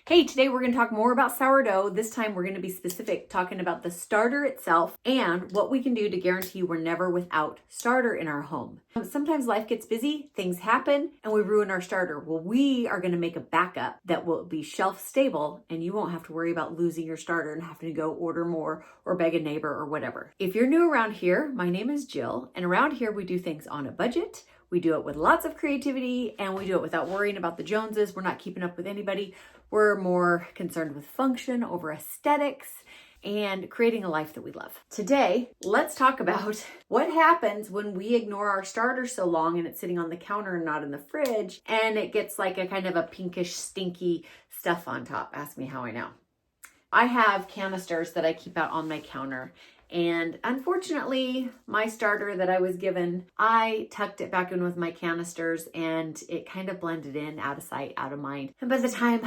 Hey, today we're going to talk more about sourdough. This time we're going to be specific, talking about the starter itself and what we can do to guarantee we're never without starter in our home. Sometimes life gets busy, things happen, and we ruin our starter. Well, we are going to make a backup that will be shelf stable, and you won't have to worry about losing your starter and having to go order more or beg a neighbor or whatever. If you're new around here, my name is Jill, and around here we do things on a budget. We do it with lots of creativity, and we do it without worrying about the Joneses. We're not keeping up with anybody. We're more concerned with function over aesthetics and creating a life that we love. Today, let's talk about what happens when we ignore our starter so long and it's sitting on the counter and not in the fridge, and it gets like a kind of a pinkish, stinky stuff on top. Ask me how I know. I have canisters that I keep out on my counter. And unfortunately, my starter that I was given, I tucked it back in with my canisters and it kind of blended in, out of sight, out of mind. And by the time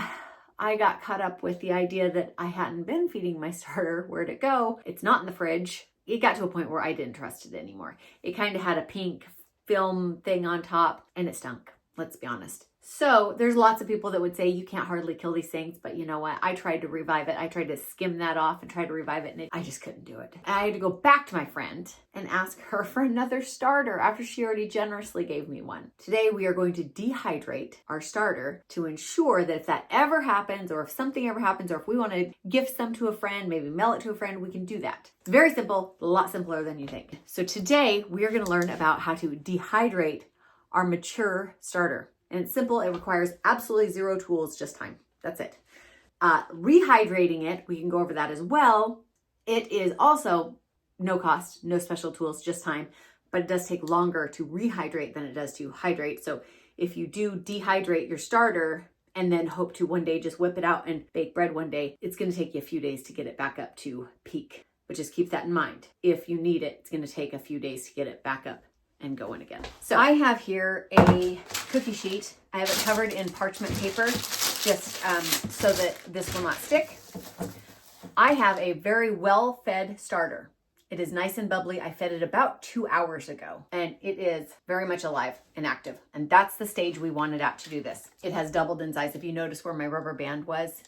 I got caught up with the idea that I hadn't been feeding my starter, where'd it go? It's not in the fridge. It got to a point where I didn't trust it anymore. It kind of had a pink film thing on top and it stunk. Let's be honest. So there's lots of people that would say you can't hardly kill these things, but you know what? I tried to revive it. I tried to skim that off and try to revive it, and I just couldn't do it. I had to go back to my friend and ask her for another starter after she already generously gave me one. Today we are going to dehydrate our starter to ensure that if that ever happens, or if something ever happens, or if we want to gift some to a friend, maybe mail it to a friend, we can do that. It's very simple, a lot simpler than you think. So today we are going to learn about how to dehydrate our mature starter. And it's simple. It requires absolutely zero tools, just time. That's it. Rehydrating it, we can go over that as well. It is also no cost, no special tools, just time. But it does take longer to rehydrate than it does to hydrate. So if you do dehydrate your starter and then hope to one day just whip it out and bake bread one day, it's going to take you a few days to get it back up to peak. But just keep that in mind. If you need it, it's going to take a few days to get it back up and going again. So I have here a cookie sheet. I have it covered in parchment paper just so that this will not stick. I have a very well-fed starter. It is nice and bubbly. I fed it about 2 hours ago and it is very much alive and active. And that's the stage we want it at to do this. It has doubled in size. If you notice where my rubber band was,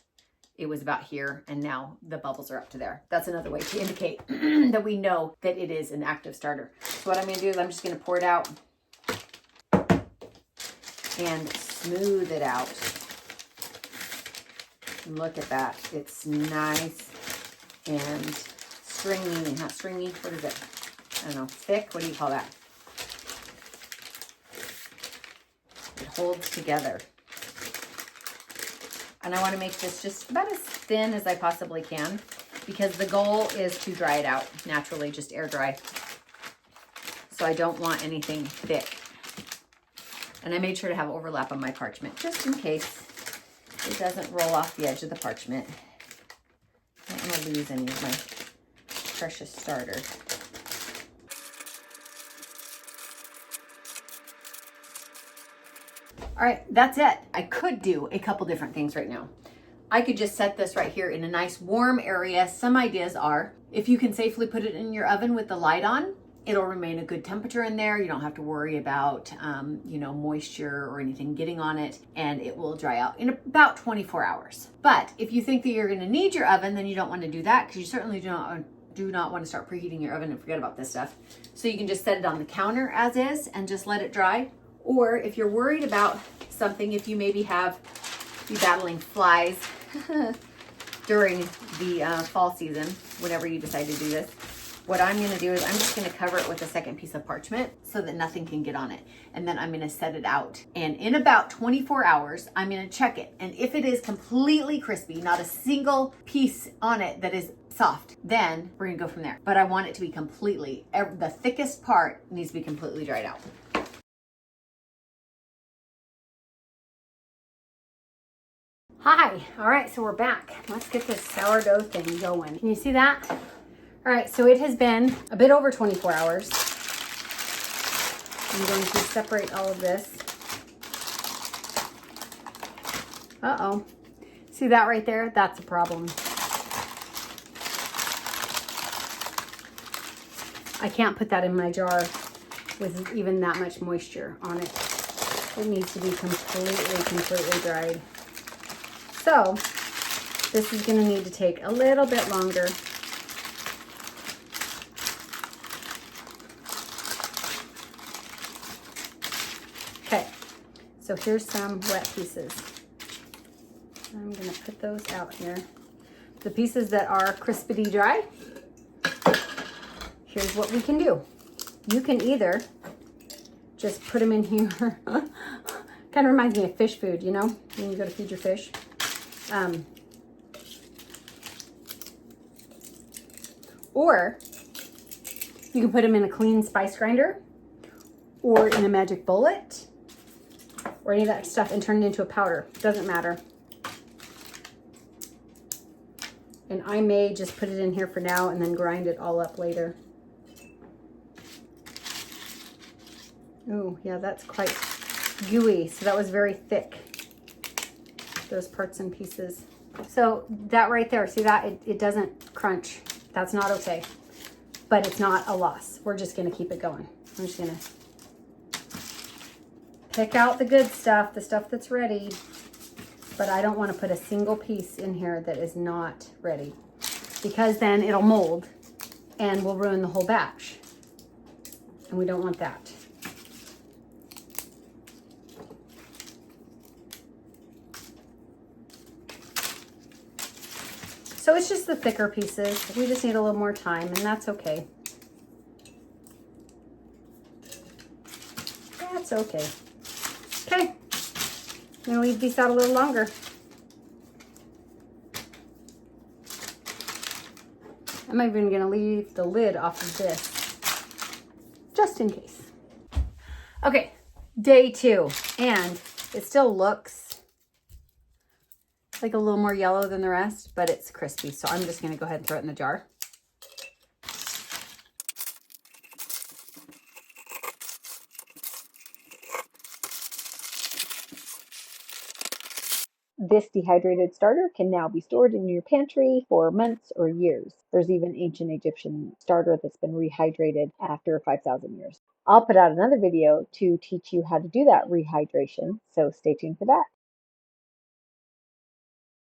it was about here, and now the bubbles are up to there. That's another way to indicate that we know that it is an active starter. So what I'm going to do is I'm just going to pour it out and smooth it out. Look at that. It's nice and stringy. Not stringy. What is it? I don't know. Thick? What do you call that? It holds together. And I want to make this just about as thin as I possibly can because the goal is to dry it out naturally, just air dry. So I don't want anything thick. And I made sure to have overlap on my parchment just in case it doesn't roll off the edge of the parchment. I don't want to lose any of my precious starter. All right, that's it. I could do a couple different things right now. I could just set this right here in a nice warm area. Some ideas are, if you can safely put it in your oven with the light on, it'll remain a good temperature in there. You don't have to worry about, moisture or anything getting on it, and it will dry out in about 24 hours. But if you think that you're gonna need your oven, then you don't wanna do that because you certainly do not want to start preheating your oven and forget about this stuff. So you can just set it on the counter as is and just let it dry. Or if you're worried about something, if you maybe be battling flies during the fall season, whenever you decide to do this, what I'm going to do is I'm just going to cover it with a second piece of parchment so that nothing can get on it. And then I'm going to set it out. And in about 24 hours, I'm going to check it. And if it is completely crispy, not a single piece on it that is soft, then we're going to go from there. But I want it to be the thickest part needs to be completely dried out. Hi, all right, so we're back. Let's get this sourdough thing going. Can you see that? All right, so it has been a bit over 24 hours. I'm going to separate all of this. Uh-oh. See that right there? That's a problem. I can't put that in my jar with even that much moisture on it. It needs to be completely dried. So This is going to need to take a little bit longer. Okay, so here's some wet pieces. I'm going to put those out here. The pieces that are crispity dry, here's what we can do. You can either just put them in here. Kind of reminds me of fish food, you know, when you go to feed your fish. Or you can put them in a clean spice grinder or in a magic bullet or any of that stuff and turn it into a powder. Doesn't matter. And I may just put it in here for now and then grind it all up later. Oh, yeah, that's quite gooey. So that was very thick, those parts and pieces. So that right there, see that? It doesn't crunch. That's not okay. But it's not a loss. We're just going to keep it going. I'm just going to pick out the good stuff, the stuff that's ready. But I don't want to put a single piece in here that is not ready, because then it'll mold and we'll ruin the whole batch. And we don't want that. So it's just the thicker pieces. We just need a little more time, and that's okay. That's okay. Okay. I'm gonna leave these out a little longer. I'm even gonna leave the lid off of this, just in case. Okay, day 2, and it still looks like a little more yellow than the rest, but it's crispy. So I'm just gonna go ahead and throw it in the jar. This dehydrated starter can now be stored in your pantry for months or years. There's even ancient Egyptian starter that's been rehydrated after 5,000 years. I'll put out another video to teach you how to do that rehydration, so stay tuned for that.